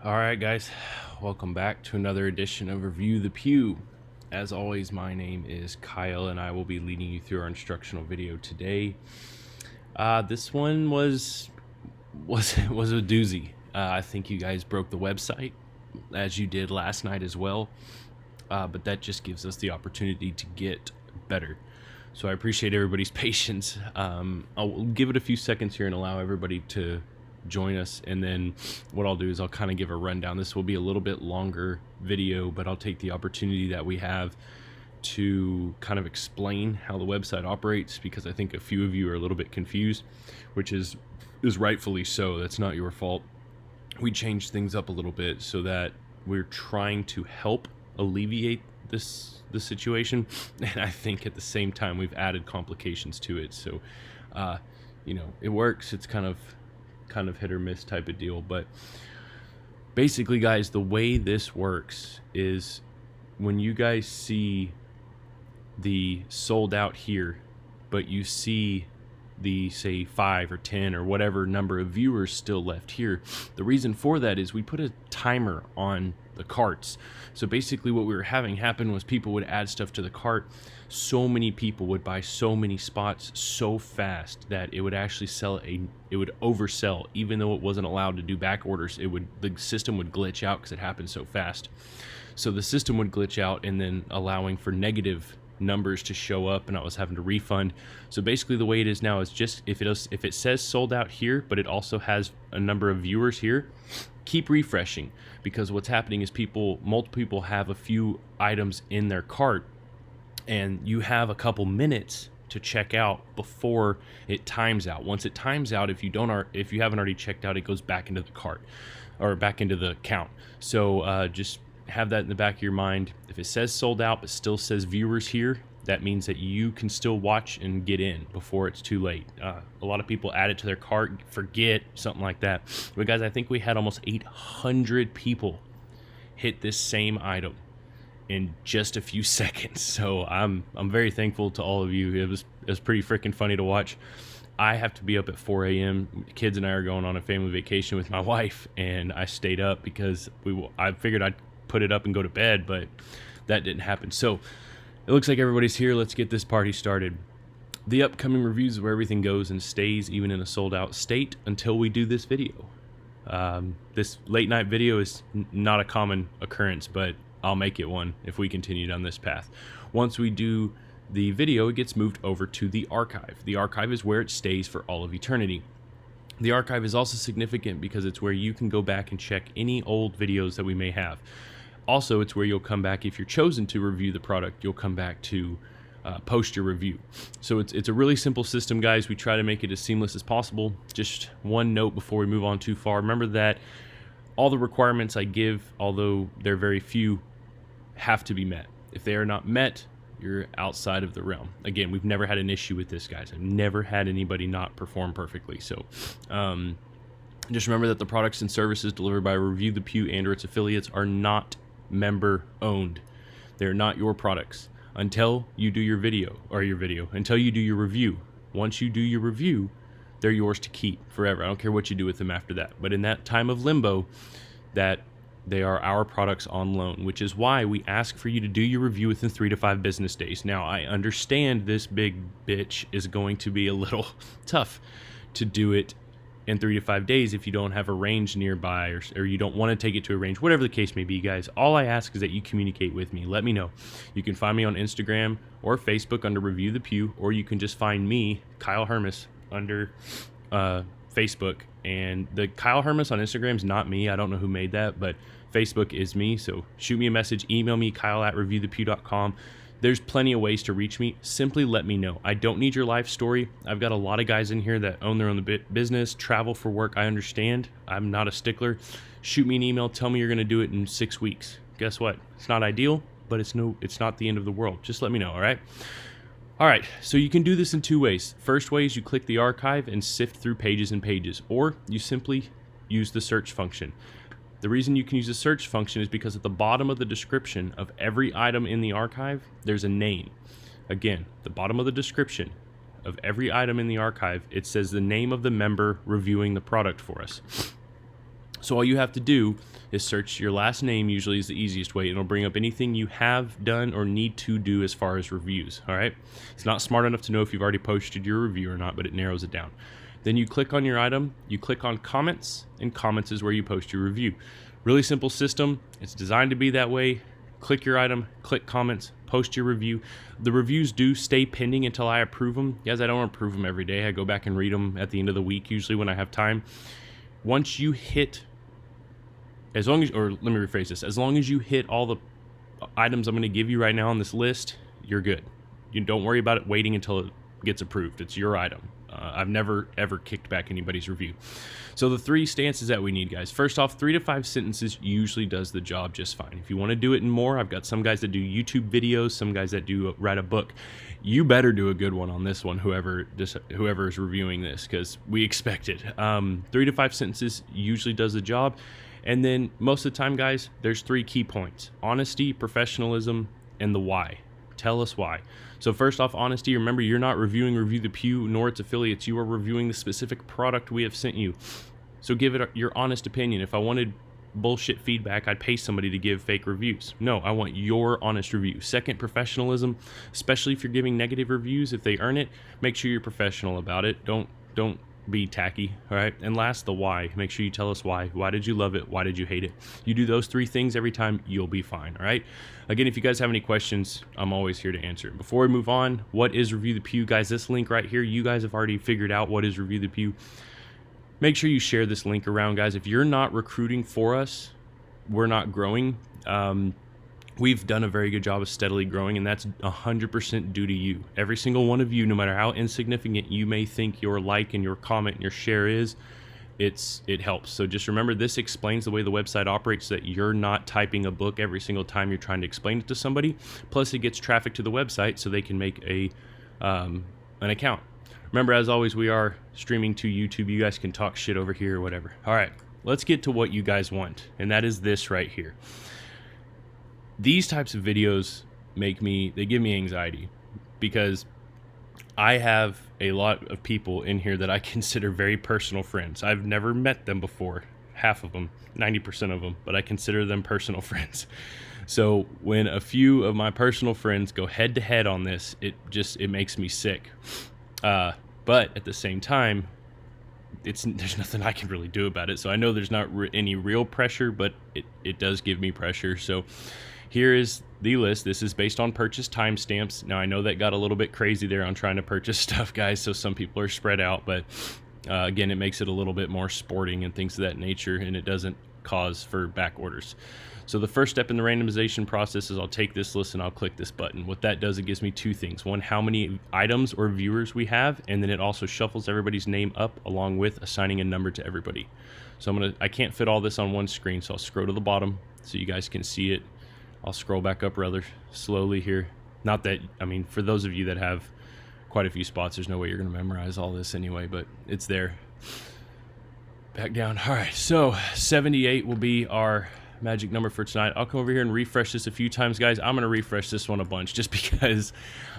All right, guys, welcome back to another edition of Review the Pew. As always, my name is Kyle, and I will be leading you through our instructional video today. This one was a doozy. I think you guys broke the website, as you did last night as well. But that just gives us the opportunity to get better. So I appreciate everybody's patience. I'll give it a few seconds here and allow everybody to join us, and then what I'll do is I'll kind of give a rundown. This will be a little bit longer video, but I'll take the opportunity that we have to kind of explain how the website operates, because I think a few of you are a little bit confused, which is rightfully so. That's not your fault. We changed things up a little bit so that we're trying to help alleviate the situation, and I think at the same time we've added complications to it. So it works. It's kind of hit or miss type of deal, but basically, guys, the way this works is when you guys see the sold out here, but you see the, say, 5 or 10 or whatever number of viewers still left here, the reason for that is we put a timer on the carts. So basically what we were having happen was people would add stuff to the cart. So many people would buy so many spots so fast that it would actually it would oversell. Even though it wasn't allowed to do back orders, the system would glitch out because it happened so fast. So the system would glitch out, and then allowing for negative numbers to show up, and I was having to refund. So basically the way it is now is just if it says sold out here, but it also has a number of viewers here, keep refreshing, because what's happening is multiple people have a few items in their cart, and you have a couple minutes to check out before it times out. Once it times out, if you haven't already checked out, it goes back into the cart or back into the count. So just have that in the back of your mind. If it says sold out but still says viewers here, that means that you can still watch and get in before it's too late. A lot of people add it to their cart, forget, something like that. But guys, I think we had almost 800 people hit this same item in just a few seconds. So I'm very thankful to all of you. It was pretty freaking funny to watch. I have to be up at 4 a.m. Kids and I are going on a family vacation with my wife, and I stayed up because I figured I'd put it up and go to bed, but that didn't happen. So it looks like everybody's here. Let's get this party started. The upcoming reviews is where everything goes and stays, even in a sold out state, until we do this video. This late night video is not a common occurrence, but I'll make it one if we continue down this path. Once we do the video, it gets moved over to the archive. The archive is where it stays for all of eternity. The archive is also significant because it's where you can go back and check any old videos that we may have. Also, it's where you'll come back if you're chosen to review the product. You'll come back to post your review. So it's a really simple system, guys. We try to make it as seamless as possible. Just one note before we move on too far. Remember that all the requirements I give, although they're very few, have to be met. If they are not met, you're outside of the realm. Again, we've never had an issue with this, guys. I've never had anybody not perform perfectly. So just remember that the products and services delivered by Review the Pew and or its affiliates are not member owned. They're not your products until you do your video, until you do your review. Once you do your review, they're yours to keep forever. I don't care what you do with them after that. But in that time of limbo, that they are our products on loan, which is why we ask for you to do your review within 3 to 5 business days. Now, I understand this big bitch is going to be a little tough to do it in 3 to 5 days if you don't have a range nearby, or you don't want to take it to a range, whatever the case may be, guys. All I ask is that you communicate with me. Let me know. You can find me on Instagram or Facebook under Review the Pew, or you can just find me, Kyle Hermes, under Facebook. And the Kyle Hermes on Instagram is not me. I don't know who made that, but Facebook is me. So shoot me a message, email me, kyle@reviewthepew.com. There's plenty of ways to reach me. Simply let me know. I don't need your life story. I've got a lot of guys in here that own their own business, travel for work. I understand. I'm not a stickler. Shoot me an email. Tell me you're going to do it in 6 weeks. Guess what? It's not ideal, but it's not the end of the world. Just let me know, all right? All right, so you can do this in 2 ways. First way is you click the archive and sift through pages and pages, or you simply use the search function. The reason you can use the search function is because at the bottom of the description of every item in the archive, there's a name. Again, the bottom of the description of every item in the archive, it says the name of the member reviewing the product for us. So all you have to do is search your last name, usually is the easiest way. It'll bring up anything you have done or need to do as far as reviews, all right? It's not smart enough to know if you've already posted your review or not, but it narrows it down. Then you click on your item, you click on comments, and comments is where you post your review. Really simple system. It's designed to be that way. Click your item, click comments, post your review. The reviews do stay pending until I approve them. Guys, I don't approve them every day. I go back and read them at the end of the week, usually when I have time. Once you hit, as long as you hit all the items I'm going to give you right now on this list, you're good. You don't worry about it waiting until it gets approved. It's your item. I've never ever kicked back anybody's review. So the 3 stances that we need, guys. First off, 3 to 5 sentences usually does the job just fine. If you want to do it in more, I've got some guys that do YouTube videos, some guys that do write a book. You better do a good one on this one, whoever is reviewing this, because we expect it. 3 to 5 sentences usually does the job. And then most of the time, guys, there's 3 key points: honesty, professionalism, and the why. Tell us why. So first off, honesty. Remember, you're not reviewing Review the Pew nor its affiliates. You are reviewing the specific product we have sent you. So give it your honest opinion. If I wanted bullshit feedback, I'd pay somebody to give fake reviews. No, I want your honest review. Second, professionalism. Especially if you're giving negative reviews, if they earn it, make sure you're professional about it. Don't be tacky, all right? And last, the why. Make sure you tell us why. Why did you love it? Why did you hate it? You do those 3 things every time, you'll be fine, all right? Again, if you guys have any questions, I'm always here to answer it. Before we move on, what is Review the Pew? Guys, this link right here, you guys have already figured out what is Review the Pew. Make sure you share this link around, guys. If you're not recruiting for us, we're not growing. We've done a very good job of steadily growing, and that's 100% due to you. Every single one of you, no matter how insignificant you may think your like and your comment and your share is, it helps. So just remember, this explains the way the website operates, so that you're not typing a book every single time you're trying to explain it to somebody. Plus, it gets traffic to the website so they can make an account. Remember, as always, we are streaming to YouTube. You guys can talk shit over here or whatever. All right, let's get to what you guys want, and that is this right here. These types of videos they give me anxiety, because I have a lot of people in here that I consider very personal friends. I've never met them before, half of them, 90% of them, but I consider them personal friends. So when a few of my personal friends go head to head on this, it makes me sick. But at the same time, there's nothing I can really do about it. So I know there's not any real pressure, but it does give me pressure. So here is the list. This is based on purchase timestamps. Now, I know that got a little bit crazy there on trying to purchase stuff, guys, so some people are spread out, but again, it makes it a little bit more sporting and things of that nature, and it doesn't cause for back orders. So the first step in the randomization process is I'll take this list and I'll click this button. What that does, it gives me 2 things. One, how many items or viewers we have, and then it also shuffles everybody's name up along with assigning a number to everybody. So I can't fit all this on one screen, so I'll scroll to the bottom so you guys can see it. I'll scroll back up rather slowly here. Not that, I mean, for those of you that have quite a few spots, there's no way you're going to memorize all this anyway, but it's there. Back down. All right, so 78 will be our magic number for tonight. I'll come over here and refresh this a few times, guys. I'm going to refresh this one a bunch just because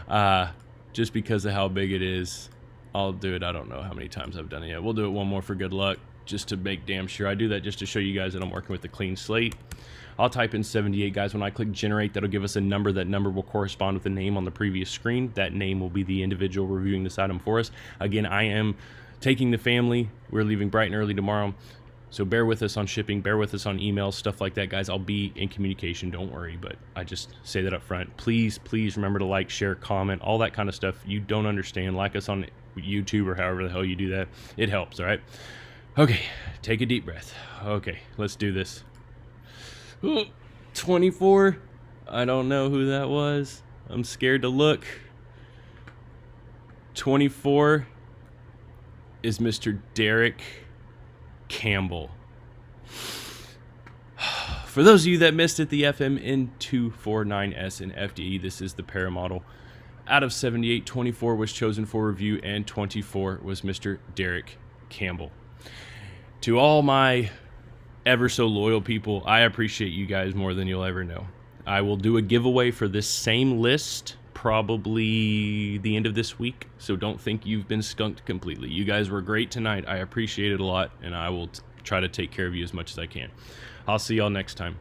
of how big it is. I'll do it. I don't know how many times I've done it yet. We'll do it one more for good luck, just to make damn sure. I do that just to show you guys that I'm working with a clean slate. I'll type in 78, guys. When I click generate, that'll give us a number. That number will correspond with the name on the previous screen. That name will be the individual reviewing this item for us. Again, I am taking the family. We're leaving bright and early tomorrow, so bear with us on shipping, bear with us on emails, stuff like that, guys. I'll be in communication, don't worry, but I just say that up front. Please remember to like, share, comment, all that kind of stuff. You don't understand, like us on YouTube or however the hell you do that. It helps, all right? Okay, take a deep breath. Okay, let's do this. Ooh, 24. I don't know who that was. I'm scared to look. 24 is Mr. Derek Campbell. For those of you that missed it, the FN249S and FDE, this is the paramodel. Out of 78, 24 was chosen for review, and 24 was Mr. Derek Campbell. To all my ever so loyal people, I appreciate you guys more than you'll ever know. I will do a giveaway for this same list probably the end of this week, so don't think you've been skunked completely. You guys were great tonight. I appreciate it a lot, and I will try to take care of you as much as I can. I'll see y'all next time.